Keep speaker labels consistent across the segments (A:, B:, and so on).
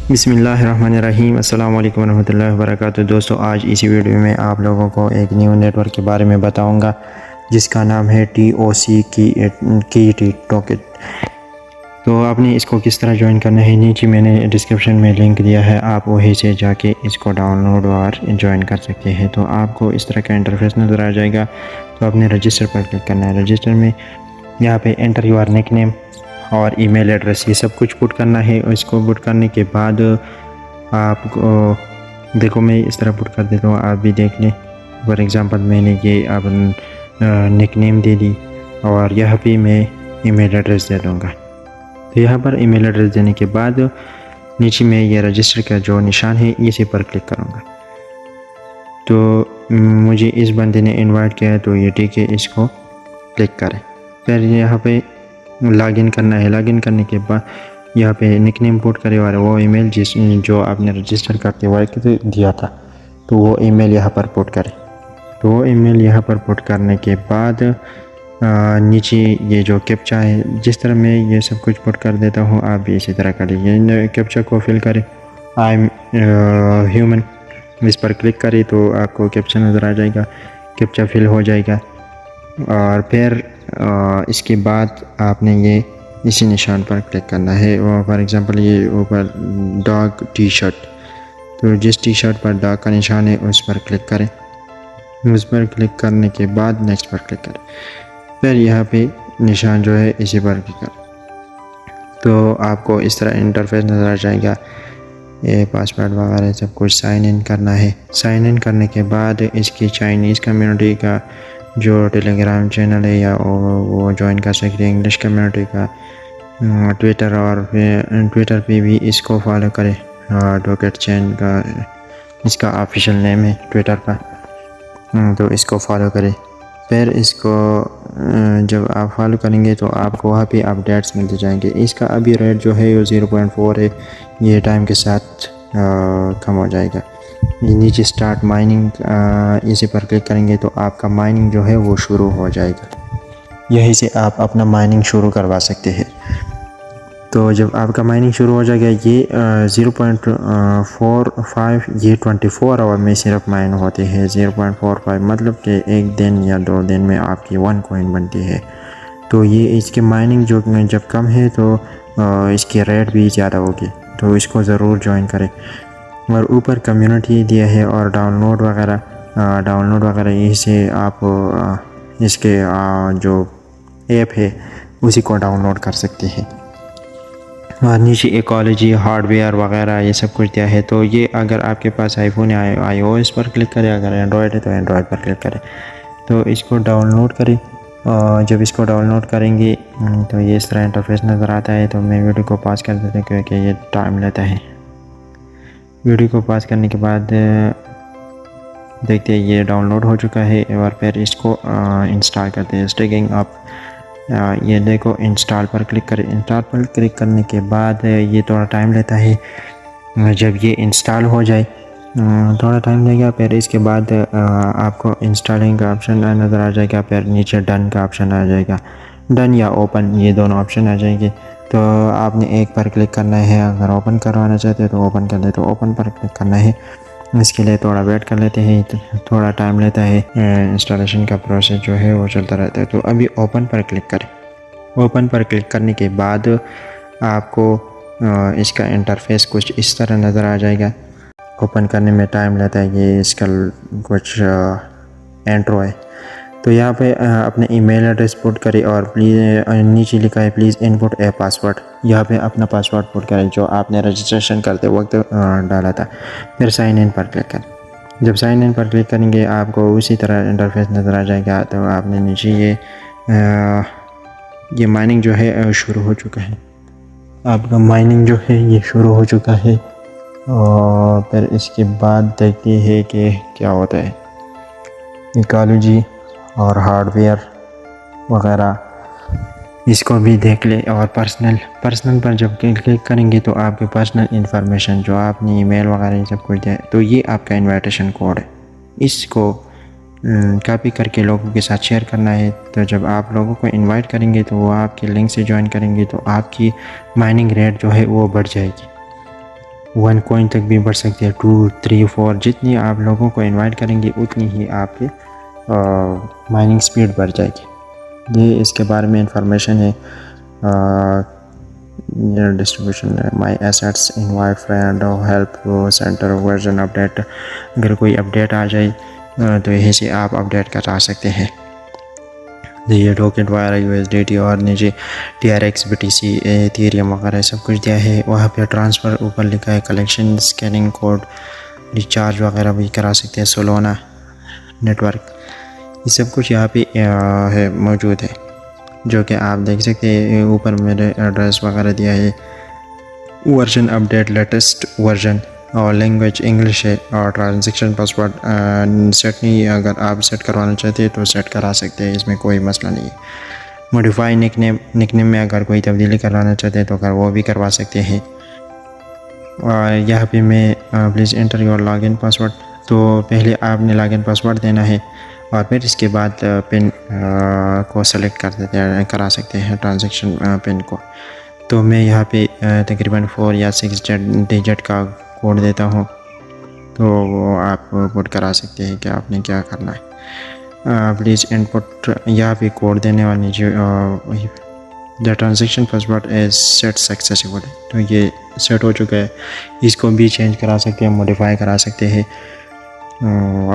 A: बिस्मिल्लाहिर्रहमानिर्रहीम अस्सलाम वालेकुम रहमतुल्लाहि व बरकातुहू। दोस्तों, आज इसी वीडियो में आप लोगों को एक न्यू नेटवर्क के बारे में बताऊंगा जिसका नाम है TOC की टॉकेट। तो आपने इसको किस तरह ज्वाइन करना है, नीचे मैंने डिस्क्रिप्शन में लिंक दिया है, आप वहीं से जाके इसको डाउनलोड और ज्वाइन कर सकते हैं। तो आपको इस तरह का इंटरफेस नज़र आ जाएगा। तो आपने रजिस्टर पर क्लिक करना है। रजिस्टर में यहाँ पे एंटर योर निकनेम और ईमेल एड्रेस, ये सब कुछ पुट करना है। इसको पुट करने के बाद आपको देखो, मैं इस तरह पुट कर देता हूँ, आप भी देख लें। फॉर एग्ज़ाम्पल मैंने ये अब निकनेम दे दी और यहाँ पे मैं ईमेल एड्रेस दे दूँगा। तो यहाँ पर ईमेल एड्रेस देने के बाद नीचे में ये रजिस्टर का जो निशान है इसी पर क्लिक करूँगा। तो मुझे इस बंदे ने इनवाइट किया है, तो ये ठीक है, इसको क्लिक करें। फिर यहाँ पे लॉगिन करना है। लॉगिन करने के बाद यहाँ पे निकनेम पुट करें और वो ईमेल जो आपने रजिस्टर करके वक्त दिया था, तो वो ईमेल यहाँ पर पुट करें। तो वो ईमेल यहाँ पर पुट करने के बाद नीचे ये जो कैप्चा है, जिस तरह मैं ये सब कुछ पुट कर देता हूँ, आप भी इसी तरह करें। ये कैप्चा को फिल करें, आई एम ह्यूमन, इस पर क्लिक करें तो आपको कैप्चा नज़र आ जाएगा, कैप्चा फिल हो जाएगा। और फिर इसके बाद आपने ये इसी निशान पर क्लिक करना है। फॉर एग्ज़ाम्पल ये ऊपर डॉग टी शर्ट, तो जिस टी शर्ट पर डॉग का निशान है उस पर क्लिक करें। उस पर क्लिक करने के बाद नेक्स्ट पर क्लिक करें। फिर यहाँ पे निशान जो है इसी पर क्लिक करें। तो आपको इस तरह इंटरफेस नज़र आ जाएगा। ये पासवर्ड वगैरह सब कुछ साइन इन करना है। साइन इन करने के बाद इसकी चाइनीज़ कम्युनिटी का जो टेलीग्राम चैनल है या वो ज्वाइन कर सकते हैं। इंग्लिश कम्युनिटी का ट्विटर, और ट्विटर पे भी इसको फॉलो करें। टॉकेट चैन का इसका ऑफिशियल नेम है ट्विटर का, तो इसको फॉलो करें। फिर इसको जब आप फॉलो करेंगे तो आपको वहाँ पे अपडेट्स मिलते जाएंगे। इसका अभी रेट जो है वो 0.4 है, ये टाइम के साथ कम हो जाएगा। ये नीचे स्टार्ट माइनिंग, इसी पर क्लिक करेंगे तो आपका माइनिंग जो है वो शुरू हो जाएगा। यहीं से आप अपना माइनिंग शुरू करवा सकते हैं। तो जब आपका माइनिंग शुरू हो जाएगा, ये 0.45 ये 24 आवर में सिर्फ माइन होते हैं। 0.45 मतलब कि एक दिन या 2 दिन में आपकी 1 कॉइन बनती है। तो ये इसकी माइनिंग जो जब कम है तो इसकी रेट भी ज़्यादा होगी, तो इसको ज़रूर ज्वाइन करें। और ऊपर कम्युनिटी दिया है और डाउनलोड वगैरह यहीं से आप इसके जो ऐप है उसी को डाउनलोड कर सकते हैं। और नीचे इकोलॉजी, हार्डवेयर वगैरह ये सब कुछ दिया है। तो ये अगर आपके पास आईफोन है iOS पर क्लिक करें, अगर एंड्रॉयड है तो एंड्रॉयड पर क्लिक करें। तो इसको डाउनलोड करें। जब इसको डाउनलोड करेंगे तो ये इस तरह इंटरफेस नज़र आता है। तो मैं वीडियो को पॉज कर देता हूँ क्योंकि ये टाइम लेता है। वीडियो को पॉज करने के बाद देखते हैं ये डाउनलोड हो चुका है। और फिर इसको इंस्टॉल करते हैं। स्टेकिंग अप, ये देखो, इंस्टॉल पर क्लिक करें। इंस्टॉल पर क्लिक करने के बाद ये थोड़ा टाइम लेता है। जब ये इंस्टॉल हो जाए थोड़ा टाइम लगेगा। फिर इसके बाद आपको इंस्टॉलिंग का ऑप्शन नज़र आ जाएगा। फिर नीचे डन का ऑप्शन आ जाएगा। डन या ओपन, ये दोनों ऑप्शन आ जाएंगे। तो आपने एक पर क्लिक करना है। अगर ओपन करवाना चाहते हो तो ओपन कर ले, तो ओपन पर क्लिक करना है। इसके लिए थोड़ा वेट कर लेते हैं, थोड़ा टाइम लेता है। इंस्टॉलेशन का प्रोसेस जो है वो चलता रहता है। तो अभी ओपन पर क्लिक करें। ओपन पर क्लिक करने के बाद आपको इसका इंटरफेस कुछ इस तरह नज़र आ जाएगा। ओपन करने में टाइम लेता है, ये इसका कुछ इंट्रो है। तो यहाँ पे अपने ईमेल एड्रेस पुट करें और प्लीज़ नीचे लिखा है प्लीज़ इनपुट ए पासवर्ड। यहाँ पे अपना पासवर्ड पुट करें जो आपने रजिस्ट्रेशन करते वक्त डाला था। फिर साइन इन पर क्लिक करें। जब साइन इन पर क्लिक करेंगे आपको उसी तरह इंटरफेस नज़र आ जाएगा। तो आपने नीचे ये माइनिंग जो है शुरू हो चुका है। आपका माइनिंग जो है ये शुरू हो चुका है। और फिर इसके बाद देखते हैं कि क्या होता है। इकोलॉजी और हार्डवेयर वगैरह इसको भी देख ले। और पर्सनल पर जब क्लिक करेंगे तो आपके पर्सनल इंफॉर्मेशन जो आपने ईमेल वगैरह सब कुछ दिया, तो ये आपका इनविटेशन कोड है। इसको कॉपी करके लोगों के साथ शेयर करना है। तो जब आप लोगों को इनवाइट करेंगे तो वो आपके लिंक से ज्वाइन करेंगे, तो आपकी माइनिंग रेट जो है वो बढ़ जाएगी। 1 कॉइन तक भी बढ़ सकती है, 2, 3, 4। जितनी आप लोगों को इनवाइट करेंगे उतनी ही आपकी माइनिंग स्पीड बढ़ जाएगी। ये इसके बारे में इंफॉर्मेशन है। Distribution my assets invite friend help center version update. अगर कोई अपडेट आ जाए तो यहीं से आप अपडेट करा सकते हैं। ये टोकन वायर USDT और निजी TRX BTC इथेरियम वगैरह सब कुछ दिया है। वहाँ पे ट्रांसफ़र ऊपर लिखा है, कलेक्शन स्कैनिंग कोड, रिचार्ज वगैरह भी करा सकते हैं, सोलोना नेटवर्क, ये सब कुछ यहाँ पे है मौजूद है, जो कि आप देख सकते हैं। ऊपर मेरे एड्रेस वगैरह दिया है। वर्जन अपडेट लेटेस्ट वर्जन और लैंग्वेज इंग्लिश है। और ट्रांजैक्शन पासवर्ड सेट नहीं, अगर आप सेट करवाना चाहते हैं तो सेट करा सकते हैं, इसमें कोई मसला नहीं है। मॉडिफाई निकनेम में अगर कोई तब्दीली करवाना चाहते हैं तो अगर वो भी करवा सकते हैं। और यहाँ पे मैं please enter your login password, तो पहले आपने लॉगिन पासवर्ड देना है और फिर इसके बाद पिन को सेलेक्ट करा सकते हैं, ट्रांजैक्शन पिन को। तो मैं यहाँ पे तकरीबन 4 या 6 डिजिट का कोड देता हूँ, तो आप पुट करा सकते हैं कि आपने क्या करना है। प्लीज़ इनपुट, यहाँ पे कोड देने वाली जो the transaction password is set successful, तो ये सेट हो चुका है। इसको भी चेंज करा सकते हैं, मॉडिफाई करा सकते हैं।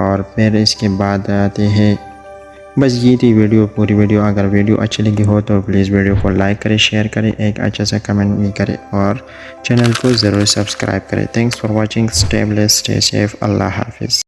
A: और फिर इसके बाद आते हैं, बस ये थी वीडियो, पूरी वीडियो। अगर वीडियो अच्छी लगी हो तो प्लीज़ वीडियो को लाइक करें, शेयर करें, एक अच्छा सा कमेंट भी करें और चैनल को ज़रूर सब्सक्राइब करें। Thanks for watching, stay blessed, stay safe, अल्लाह हाफिज़।